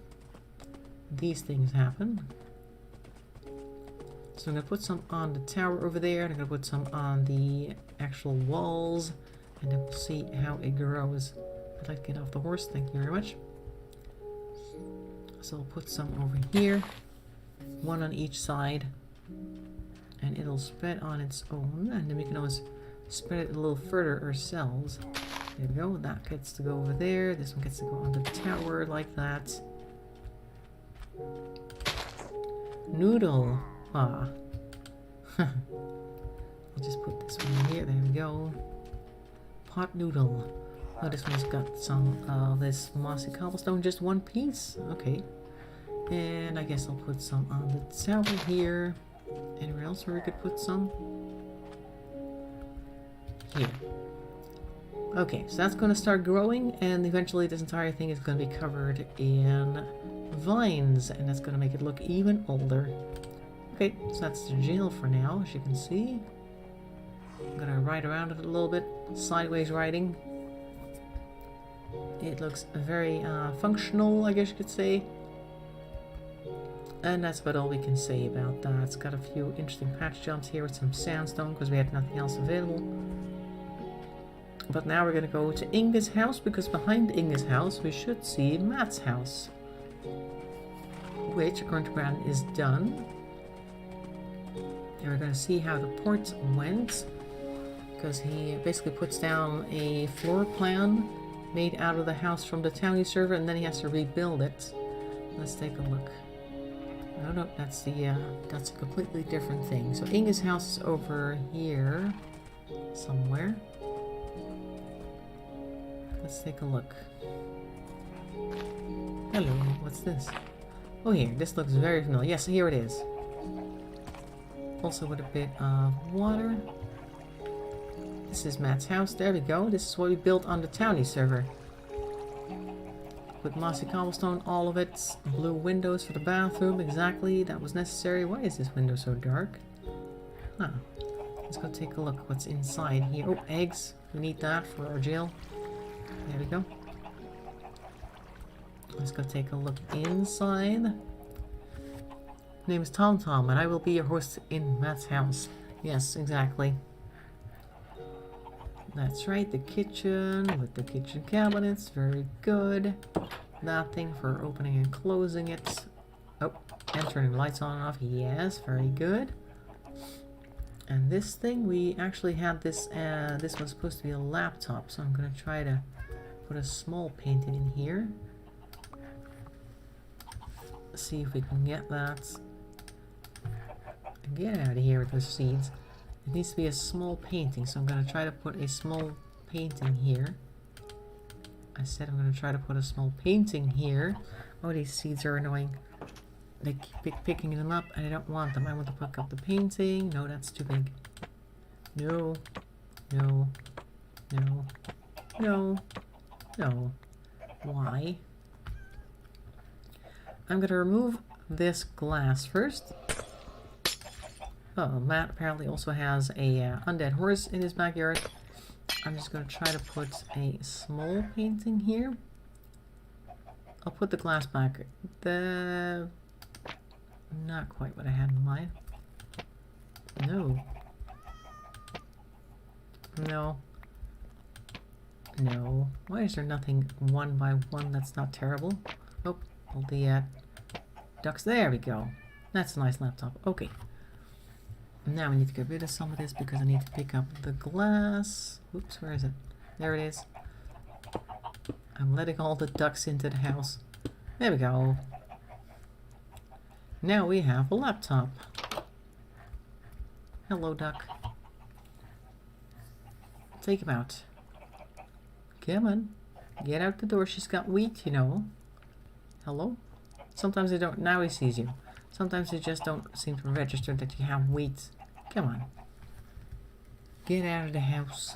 S1: These things happen. So I'm going to put some on the tower over there, and I'm going to put some on the actual walls, and then we'll see how it grows. I'd like to get off the horse, thank you very much. So I'll put some over here, 1 on each side, and it'll spread on its own, and then we can always spread it a little further ourselves. There we go, that gets to go over there, this one gets to go on the tower like that. Noodle. Ah. I'll just put this one here. There we go. Pot noodle. Oh, this one's got some of this mossy cobblestone. Just 1 piece. Okay. And I guess I'll put some on the tower here. Anywhere else where we could put some? Here. Okay, so that's going to start growing, and eventually this entire thing is going to be covered in vines, and that's going to make it look even older. Okay, so that's the jail for now, as you can see. I'm gonna ride around it a little bit, sideways riding. It looks very functional, I guess you could say. And that's about all we can say about that. It's got a few interesting patch jumps here with some sandstone, because we had nothing else available. But now we're gonna go to Inge's house, because behind Inge's house we should see Matt's house. Which, according to Brandon, is done. And we're going to see how the port went, because he basically puts down a floor plan made out of the house from the Townie server, and then he has to rebuild it. Let's take a look. Oh no, that's a completely different thing. So Inge's house is over here somewhere. Let's take a look. Hello, what's this? Oh, here, this looks very familiar. Yes, here it is. Also with a bit of water. This is Matt's house. There we go. This is what we built on the Townie server. With mossy cobblestone, all of it. Blue windows for the bathroom. Exactly. That was necessary. Why is this window so dark? Huh. Let's go take a look what's inside here. Oh, eggs. We need that for our jail. There we go. Let's go take a look inside. My name is Tom Tom, and I will be your host in Matt's house. Yes, exactly. That's right, the kitchen with the kitchen cabinets. Very good. That thing for opening and closing it. Oh, and turning the lights on and off. Yes, very good. And this thing, we actually had this, this was supposed to be a laptop, so I'm going to try to put a small painting in here. See if we can get that. Get out of here with those seeds. It needs to be a small painting, so I'm going to try to put a small painting here. I said I'm going to try to put a small painting here. Oh, these seeds are annoying. They keep picking them up, and I don't want them. I want to pick up the painting. No, that's too big. No. No. No. No. No. Why? I'm going to remove this glass first. Oh, Matt apparently also has a undead horse in his backyard. I'm just going to try to put a small painting here. I'll put the glass back. Not quite what I had in mind. No. No. No. Why is there nothing 1 by 1 that's not terrible? Oh, all the ducks. There we go. That's a nice laptop. Okay. Now we need to get rid of some of this because I need to pick up the glass. Oops, where is it? There it is. I'm letting all the ducks into the house. There we go. Now we have a laptop. Hello, duck. Take him out. Come on. Get out the door. She's got wheat, you know. Hello? Sometimes they don't. Now he sees you. Sometimes they just don't seem to register that you have wheat. Come on. Get out of the house.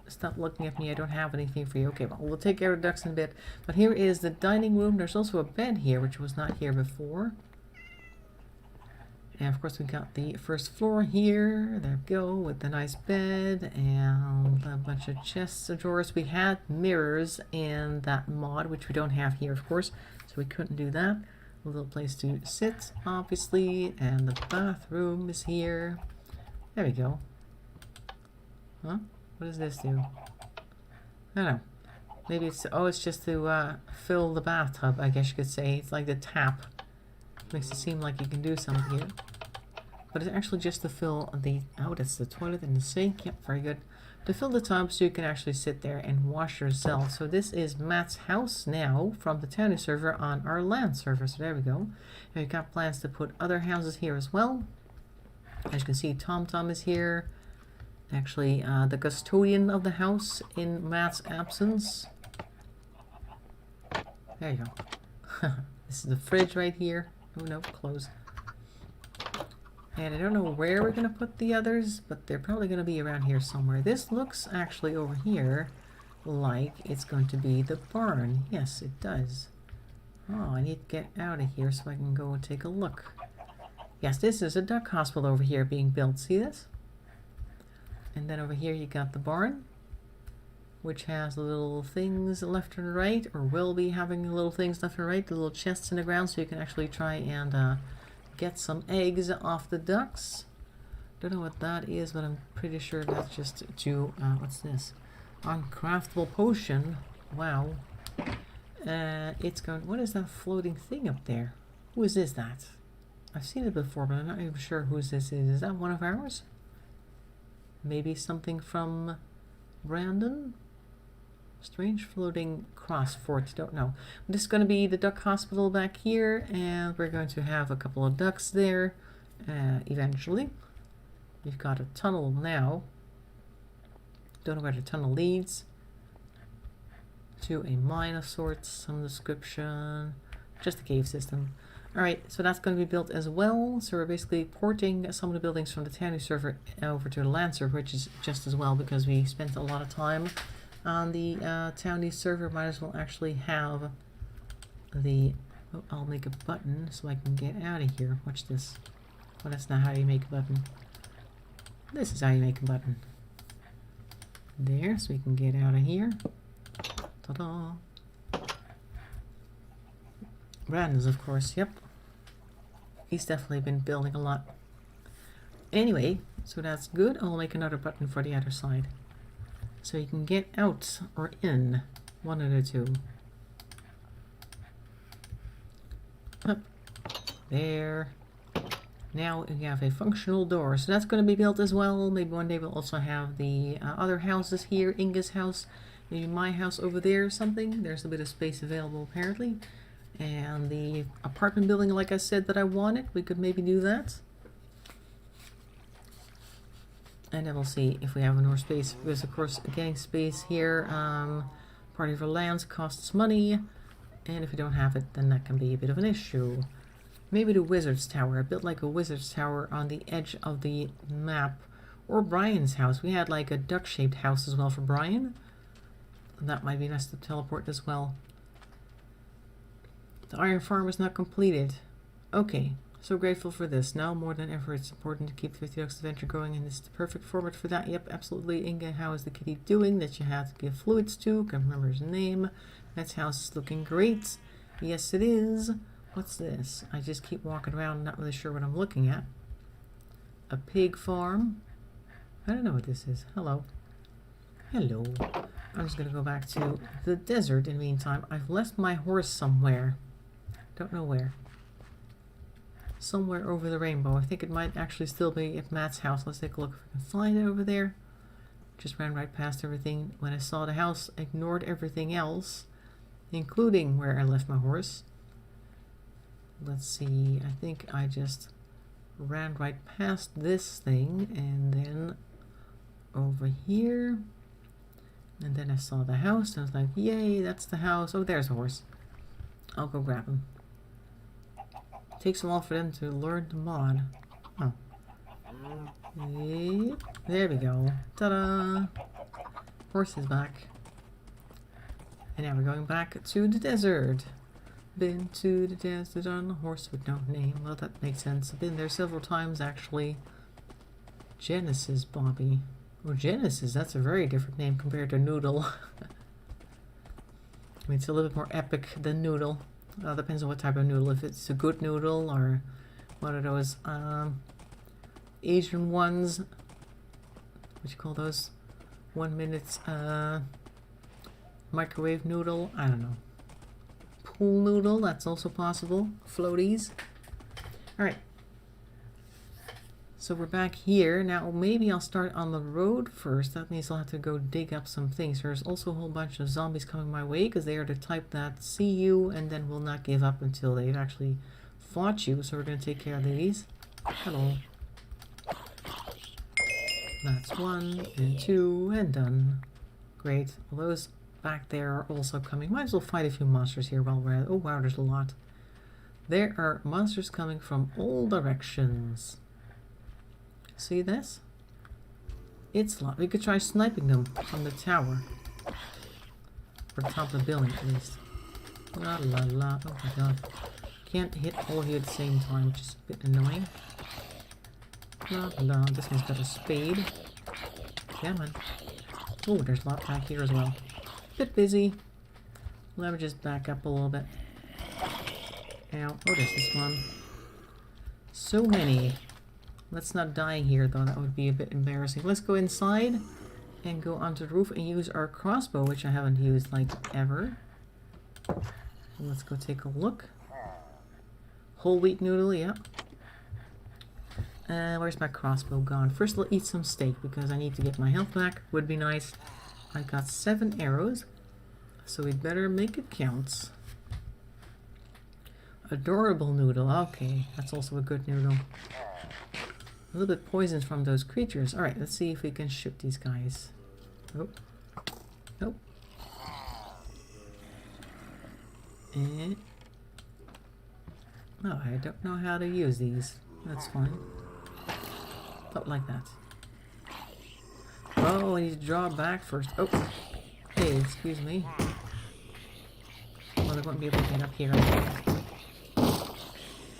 S1: Stop looking at me. I don't have anything for you. Okay, well, we'll take care of the ducks in a bit. But here is the dining room. There's also a bed here, which was not here before. And of course, we got the first floor here. There we go, with the nice bed and a bunch of chests of drawers. We had mirrors in that mod, which we don't have here, of course, so we couldn't do that. A little place to sit, obviously, and the bathroom is here. There we go. Huh? What does this do? I don't know. Maybe it's, oh, it's just to fill the bathtub, I guess you could say. It's like the tap. Makes it seem like you can do something here. But it's actually just to fill the, oh, that's the toilet and the sink. Yep, very good. To fill the tub so you can actually sit there and wash yourself. So this is Matt's house now from the Townie server on our LAN server. So there we go. And we've got plans to put other houses here as well. As you can see, Tom is here. Actually, the custodian of the house in Matt's absence. There you go. This is the fridge right here. Oh no, closed. And I don't know where we're going to put the others, but they're probably going to be around here somewhere. This looks actually over here like it's going to be the barn. Yes, it does. Oh, I need to get out of here so I can go and take a look. Yes, this is a duck hospital over here being built. See this? And then over here you got the barn, which has little things left and right, or will be having little things left and right, the little chests in the ground, so you can actually try and get some eggs off the ducks. Don't know what that is, but I'm pretty sure that's just to, what's this? Uncraftable potion. Wow. It's going, what is that floating thing up there? Who is that? I've seen it before, but I'm not even sure whose this is. Is that one of ours? Maybe something from Brandon? Strange floating cross fort, don't know. This is going to be the duck hospital back here, and we're going to have a couple of ducks there eventually. We've got a tunnel now. Don't know where the tunnel leads. To a mine of sorts, some description. Just a cave system. Alright, so that's going to be built as well. So we're basically porting some of the buildings from the Townie server over to the LAN server, which is just as well because we spent a lot of time on the Townie server. Might as well actually have the, oh, I'll make a button so I can get out of here. Watch this. Well, that's not how you make a button. This is how you make a button. There, so we can get out of here. Ta-da! Brandon's, of course, yep. He's definitely been building a lot. Anyway, so that's good. I'll make another button for the other side. So you can get out or in, one of the two. Up. There. Now we have a functional door. So that's going to be built as well. Maybe one day we'll also have the other houses here. Inga's house. Maybe my house over there or something. There's a bit of space available apparently. And the apartment building, like I said, that I wanted. We could maybe do that. And then we'll see if we have more space. Because of course getting space here, part of our lands costs money. And if you don't have it, then that can be a bit of an issue. Maybe the wizard's tower, a bit like a wizard's tower on the edge of the map. Or Brian's house. We had like a duck-shaped house as well for Brian. That might be nice to teleport as well. The iron farm is not completed. Okay, so grateful for this. Now more than ever, it's important to keep 50 Ducks Adventure going, and this is the perfect format for that. Yep, absolutely. Inga, how is the kitty doing that you had to give fluids to? Can't remember his name. That house is looking great. Yes, it is. What's this? I just keep walking around, not really sure what I'm looking at. A pig farm. I don't know what this is. Hello. Hello. I'm just going to go back to the desert in the meantime. I've left my horse somewhere. Don't know where. somewhere over the rainbow. I think it might actually still be at Matt's house. Let's take a look if we can find it over there. Just ran right past everything. When I saw the house, ignored everything else, including where I left my horse. Let's see, I think I just ran right past this thing and then over here. And then I saw the house and I was like, yay, that's the house. Oh, there's a horse. I'll go grab him. Takes a while for them to learn the mod. Oh. Yep. There we go. Ta-da! Horse is back. And now we're going back to the desert. Been to the desert on a horse with no name. Well, that makes sense. I've been there several times, actually. Genesis, Bobby. Oh, Genesis, that's a very different name compared to Noodle. I mean, it's a little bit more epic than Noodle. Depends on what type of noodle. If it's a good noodle or one of those Asian ones. What you call those? 1 minute microwave noodle. I don't know. Pool noodle, that's also possible. Floaties. Alright. So we're back here. Now maybe I'll start on the road first. That means I'll have to go dig up some things. There's also a whole bunch of zombies coming my way because they are the type that see you and then will not give up until they've actually fought you. So we're going to take care of these. Hello. That's 1 and 2 and done. Great. Well, those back there are also coming. Might as well fight a few monsters here while we're at it. Oh wow, there's a lot. There are monsters coming from all directions. See this? It's a lot. We could try sniping them from the tower. Or the top of the building, at least. La la la. Oh my god. Can't hit all of you at the same time, which is a bit annoying. La la. This one's got a spade. Come on. Oh, there's a lot back here as well. Bit busy. Let me just back up a little bit. Ow. Oh, there's this one. So many. Let's not die here, though. That would be a bit embarrassing. Let's go inside and go onto the roof and use our crossbow, which I haven't used, like, ever. Let's go take a look. Whole wheat noodle, yeah. Where's my crossbow gone? First, I'll eat some steak because I need to get my health back. Would be nice. I got 7 arrows, so we'd better make it count. Adorable noodle. Okay, that's also a good noodle. A little bit poisoned from those creatures. Alright, let's see if we can shoot these guys. Nope. Nope. And... oh, I don't know how to use these. That's fine. Not like that. Oh, I need to draw back first. Oh. Hey, excuse me. Well, they won't be able to get up here.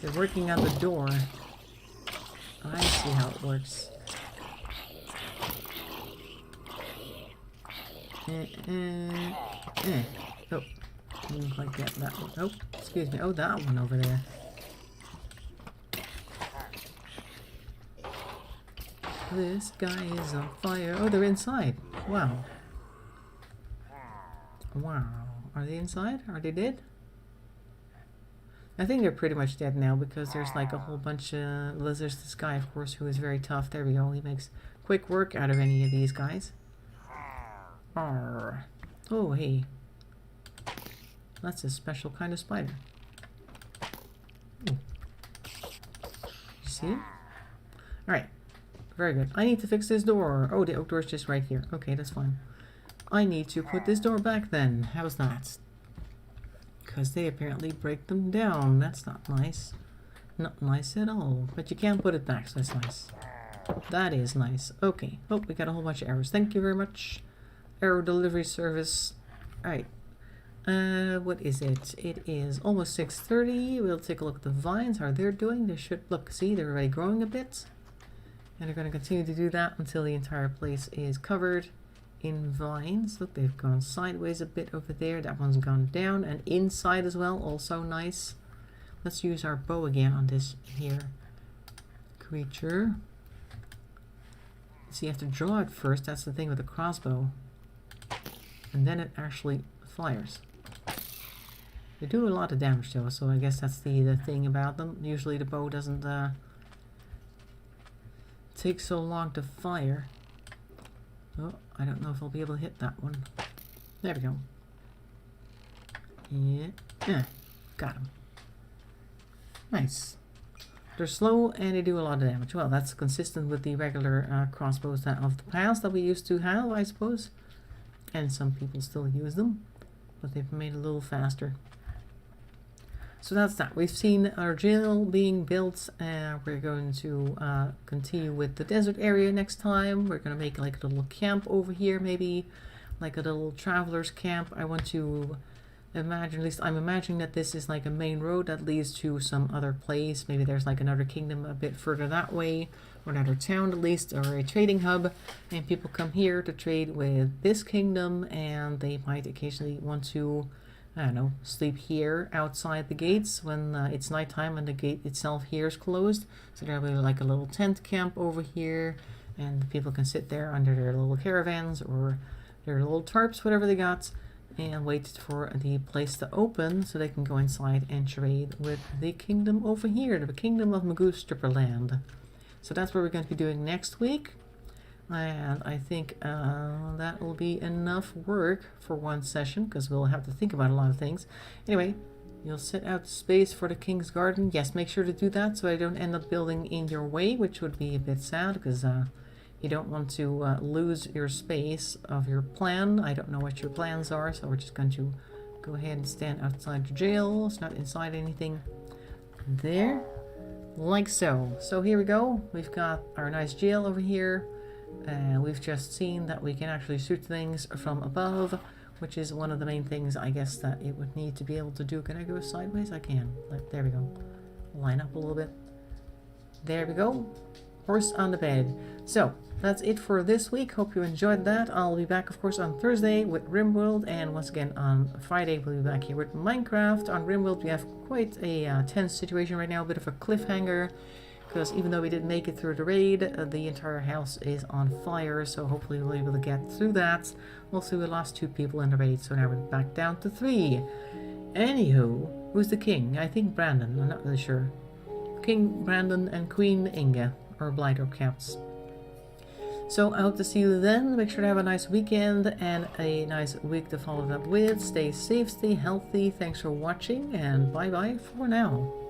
S1: They're working on the door. I see how it works. Oh, didn't quite get that one. Oh, excuse me. Oh, that one over there. This guy is on fire. Oh, they're inside. Wow. Wow. Are they inside? Are they dead? I think they're pretty much dead now because there's like a whole bunch of lizards. This guy, of course, who is very tough. There we go. He makes quick work out of any of these guys. Arr. Oh, hey. That's a special kind of spider. Ooh. You see? Alright. Very good. I need to fix this door. Oh, the oak door is just right here. Okay, that's fine. I need to put this door back then. How's that? Because they apparently break them down. That's not nice. Not nice at all. But you can't put it back, so that's nice. That is nice. Okay. Oh, we got a whole bunch of arrows. Thank you very much. Arrow delivery service. Alright. What is it? It is almost 6:30. We'll take a look at the vines. How they're doing. They should look. See, they're already growing a bit. And they're going to continue to do that until the entire place is covered in vines. Look, they've gone sideways a bit over there. That one's gone down and inside as well. Also nice. Let's use our bow again on this here creature. So you have to draw it first. That's the thing with the crossbow. And then it actually fires. They do a lot of damage though, so I guess that's the thing about them. Usually the bow doesn't take so long to fire. Oh, I don't know if I'll be able to hit that one. There we go. Yeah, got him. Nice. They're slow and they do a lot of damage. Well, that's consistent with the regular crossbows of the past that we used to have, I suppose. And some people still use them, but they've made it a little faster. So that's that. We've seen our jail being built. We're going to continue with the desert area next time. We're going to make like a little camp over here, maybe like a little traveler's camp. I want to imagine, at least I'm imagining that this is like a main road that leads to some other place. Maybe there's like another kingdom a bit further that way, or another town at least, or a trading hub, and people come here to trade with this kingdom, and they might occasionally want to, I don't know, sleep here outside the gates when it's nighttime and the gate itself here is closed. So there'll be like a little tent camp over here, and people can sit there under their little caravans or their little tarps, whatever they got, and wait for the place to open so they can go inside and trade with the kingdom over here, the kingdom of Magoo Stripperland. So that's what we're going to be doing next week, and I think that will be enough work for one session because we'll have to think about a lot of things. Anyway, you'll set out space for the king's garden. Yes, make sure to do that so I don't end up building in your way, which would be a bit sad because you don't want to lose your space of your plan. I don't know what your plans are, so we're just going to go ahead and stand outside the jail. It's not inside anything. There, like so. So here we go. We've got our nice jail over here. We've just seen that we can actually shoot things from above, which is one of the main things I guess that it would need to be able to do. Can I go sideways? I can. There we go. Line up a little bit. There we go. Horse on the bed. So that's it for this week. Hope you enjoyed that. I'll be back, of course, on Thursday with RimWorld, and once again on Friday we'll be back here with Minecraft. On RimWorld we have quite a tense situation right now, a bit of a cliffhanger, because even though we didn't make it through the raid, the entire house is on fire, so hopefully we'll be able to get through that. Also, we lost 2 people in the raid, so now we're back down to 3. Anywho, who's the king? I think Brandon, I'm not really sure. King Brandon and Queen Inga, or Blighter Cats. So I hope to see you then. Make sure to have a nice weekend and a nice week to follow it up with. Stay safe, stay healthy. Thanks for watching, and bye bye for now.